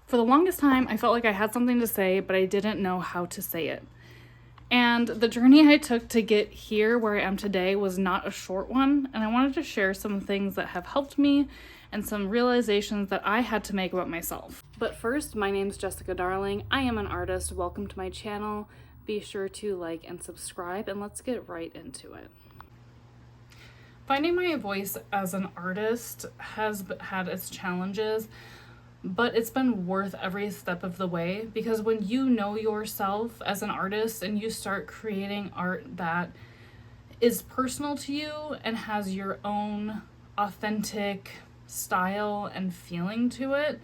For the longest time, I felt like I had something to say, but I didn't know how to say it. And the journey I took to get here where I am today was not a short one, and I wanted to share some things that have helped me and some realizations that I had to make about myself. But first, my name's Jessica Darling. I am an artist. Welcome to my channel. Be sure to like and subscribe, and let's get right into it. Finding my voice as an artist has had its challenges, but it's been worth every step of the way, because when you know yourself as an artist and you start creating art that is personal to you and has your own authentic style and feeling to it,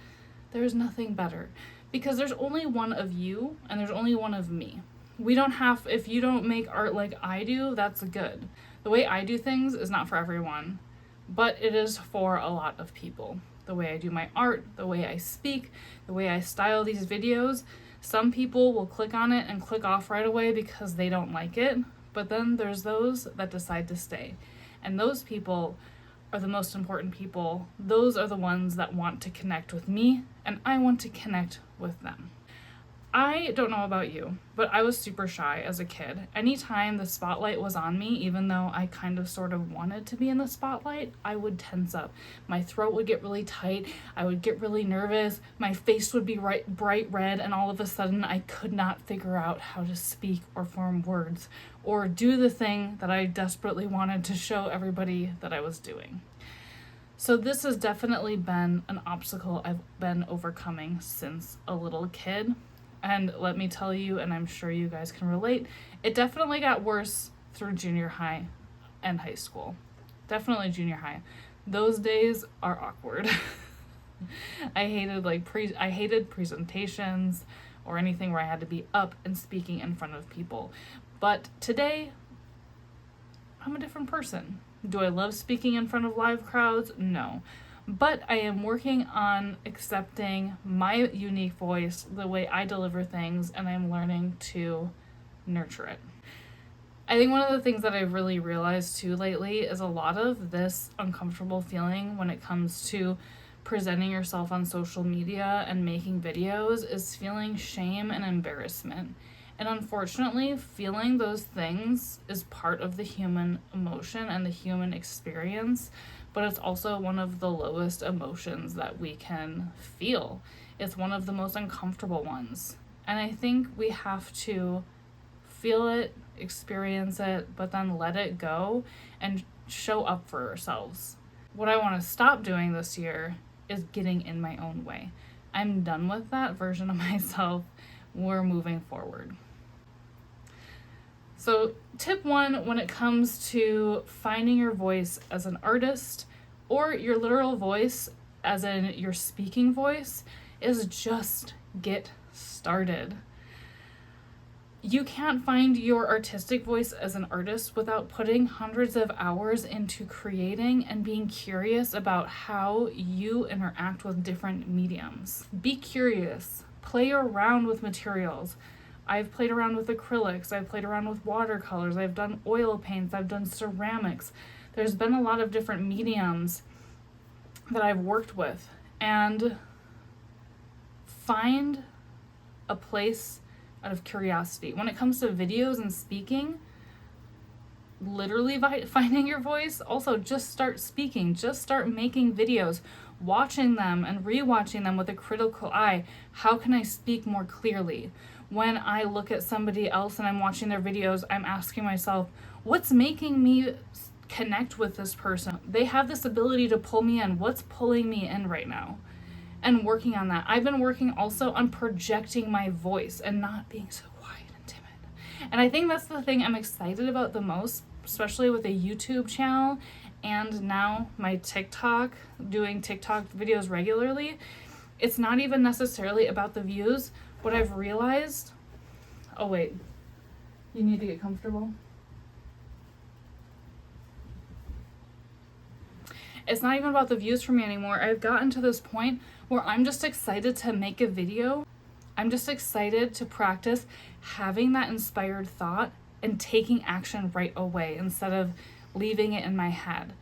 there's nothing better, because there's only one of you and there's only one of me. If you don't make art like I do, that's good. The way I do things is not for everyone, but it is for a lot of people. The way I do my art, the way I speak, the way I style these videos. Some people will click on it and click off right away because they don't like it, but then there's those that decide to stay. And those people are the most important people. Those are the ones that want to connect with me, and I want to connect with them. I don't know about you, but I was super shy as a kid. Anytime the spotlight was on me, even though I kind of sort of wanted to be in the spotlight, I would tense up. My throat would get really tight. I would get really nervous. My face would be bright red, and all of a sudden I could not figure out how to speak or form words or do the thing that I desperately wanted to show everybody that I was doing. So this has definitely been an obstacle I've been overcoming since a little kid. And let me tell you, and I'm sure you guys can relate, it definitely got worse through junior high and high school. Definitely junior high. Those days are awkward. I hated presentations or anything where I had to be up and speaking in front of people. But today, I'm a different person. Do I love speaking in front of live crowds? No. But I am working on accepting my unique voice, the way I deliver things, and I'm learning to nurture it. I think one of the things that I've really realized too lately is a lot of this uncomfortable feeling when it comes to presenting yourself on social media and making videos is feeling shame and embarrassment. And unfortunately, feeling those things is part of the human emotion and the human experience, but it's also one of the lowest emotions that we can feel. It's one of the most uncomfortable ones. And I think we have to feel it, experience it, but then let it go and show up for ourselves. What I want to stop doing this year is getting in my own way. I'm done with that version of myself. We're moving forward. So tip 1, when it comes to finding your voice as an artist, or your literal voice as in your speaking voice, is just get started. You can't find your artistic voice as an artist without putting hundreds of hours into creating and being curious about how you interact with different mediums. Be curious. Play around with materials. I've played around with acrylics, I've played around with watercolors, I've done oil paints, I've done ceramics. There's been a lot of different mediums that I've worked with, and find a place out of curiosity. When it comes to videos and speaking, literally finding your voice, also just start speaking, just start making videos, watching them and rewatching them with a critical eye. How can I speak more clearly? When I look at somebody else and I'm watching their videos, I'm asking myself, what's making me connect with this person? They have this ability to pull me in. What's pulling me in right now? And working on that. I've been working also on projecting my voice and not being so quiet and timid. And I think that's the thing I'm excited about the most, especially with a YouTube channel and now my TikTok, doing TikTok videos regularly. It's not even necessarily about the views. What I've realized, oh wait, you need to get comfortable. It's not even about the views for me anymore. I've gotten to this point where I'm just excited to make a video. I'm just excited to practice having that inspired thought and taking action right away instead of leaving it in my head.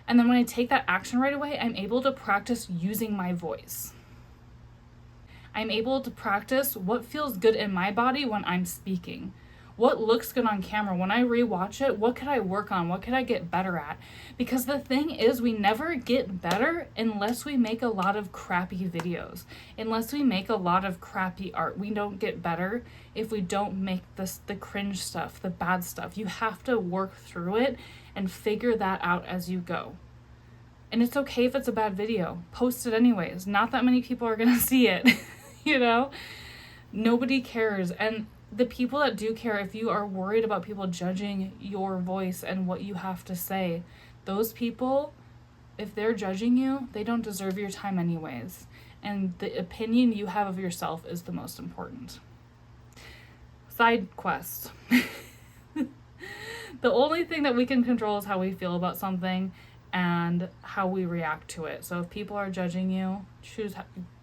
And then when I take that action right away, I'm able to practice using my voice. I'm able to practice what feels good in my body when I'm speaking. What looks good on camera? When I rewatch it, what could I work on? What could I get better at? Because the thing is, we never get better unless we make a lot of crappy videos. Unless we make a lot of crappy art. We don't get better if we don't make the cringe stuff, the bad stuff. You have to work through it and figure that out as you go. And it's okay if it's a bad video. Post it anyways. Not that many people are going to see it, you know? Nobody cares. And the people that do care, if you are worried about people judging your voice and what you have to say, those people, if they're judging you, they don't deserve your time anyways. And the opinion you have of yourself is the most important. Side quest. The only thing that we can control is how we feel about something and how we react to it. So if people are judging you,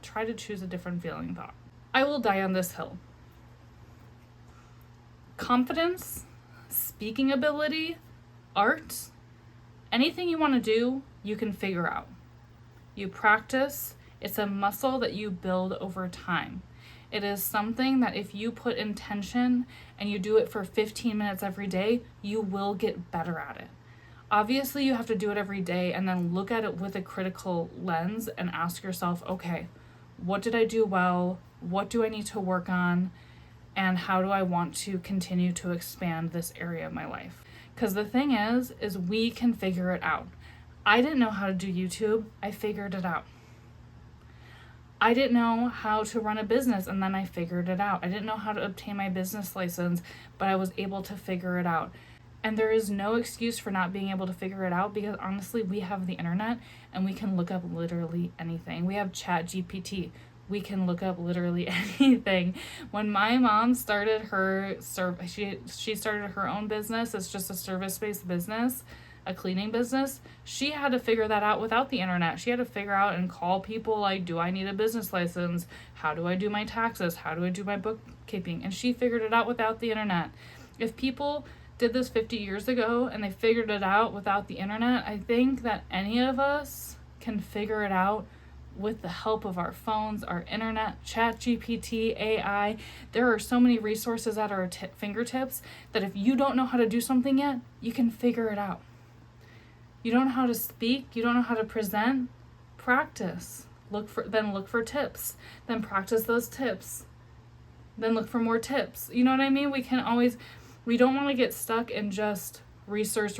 try to choose a different feeling thought. I will die on this hill. Confidence, speaking ability, art, anything you want to do, you can figure out. You practice. It's a muscle that you build over time. It is something that if you put intention and you do it for 15 minutes every day, you will get better at it. Obviously, you have to do it every day and then look at it with a critical lens and ask yourself, okay, what did I do well? What do I need to work on? And how do I want to continue to expand this area of my life? Because the thing is we can figure it out. I didn't know how to do YouTube. I figured it out. I didn't know how to run a business, and then I figured it out. I didn't know how to obtain my business license, but I was able to figure it out. And there is no excuse for not being able to figure it out, because honestly, we have the internet and we can look up literally anything. We have ChatGPT. We can look up literally anything. When my mom started her she started her own business. It's just a service-based business, a cleaning business. She had to figure that out without the internet. She had to figure out and call people like, do I need a business license? How do I do my taxes? How do I do my bookkeeping? And she figured it out without the internet. If people did this 50 years ago and they figured it out without the internet, I think that any of us can figure it out with the help of our phones, our internet, ChatGPT, AI. There are so many resources at our fingertips that if you don't know how to do something yet, you can figure it out. You don't know how to speak, you don't know how to present, practice. Look for tips. Then practice those tips. Then look for more tips. You know what I mean? We don't want to get stuck in just research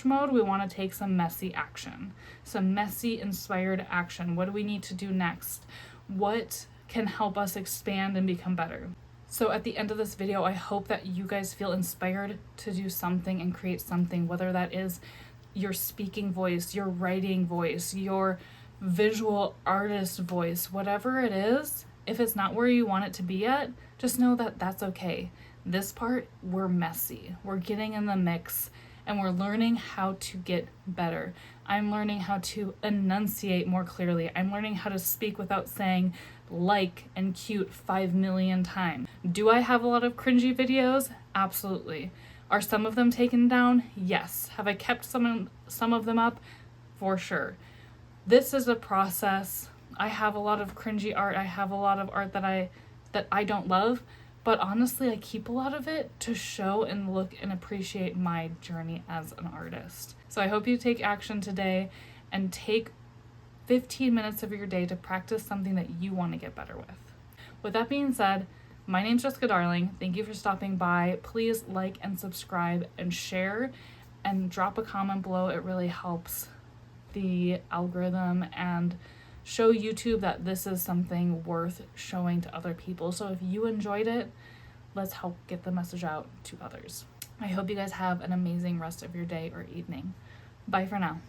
mode. We want to take some messy action, some messy inspired action. What do we need to do next? What can help us expand and become better? So at the end of this video, I hope that you guys feel inspired to do something and create something, whether that is your speaking voice, your writing voice, your visual artist voice, whatever it is. If it's not where you want it to be yet, just know that that's okay. This part, we're messy. We're getting in the mix and we're learning how to get better. I'm learning how to enunciate more clearly. I'm learning how to speak without saying like and cute 5 million times. Do I have a lot of cringy videos? Absolutely. Are some of them taken down? Yes. Have I kept some of them up? For sure. This is a process. I have a lot of cringy art. I have a lot of art that I don't love. But honestly, I keep a lot of it to show and look and appreciate my journey as an artist. So I hope you take action today and take 15 minutes of your day to practice something that you want to get better with. With that being said, my name's Jessica Darling. Thank you for stopping by. Please like and subscribe and share and drop a comment below. It really helps the algorithm and show YouTube that this is something worth showing to other people. So if you enjoyed it, let's help get the message out to others. I hope you guys have an amazing rest of your day or evening. Bye for now.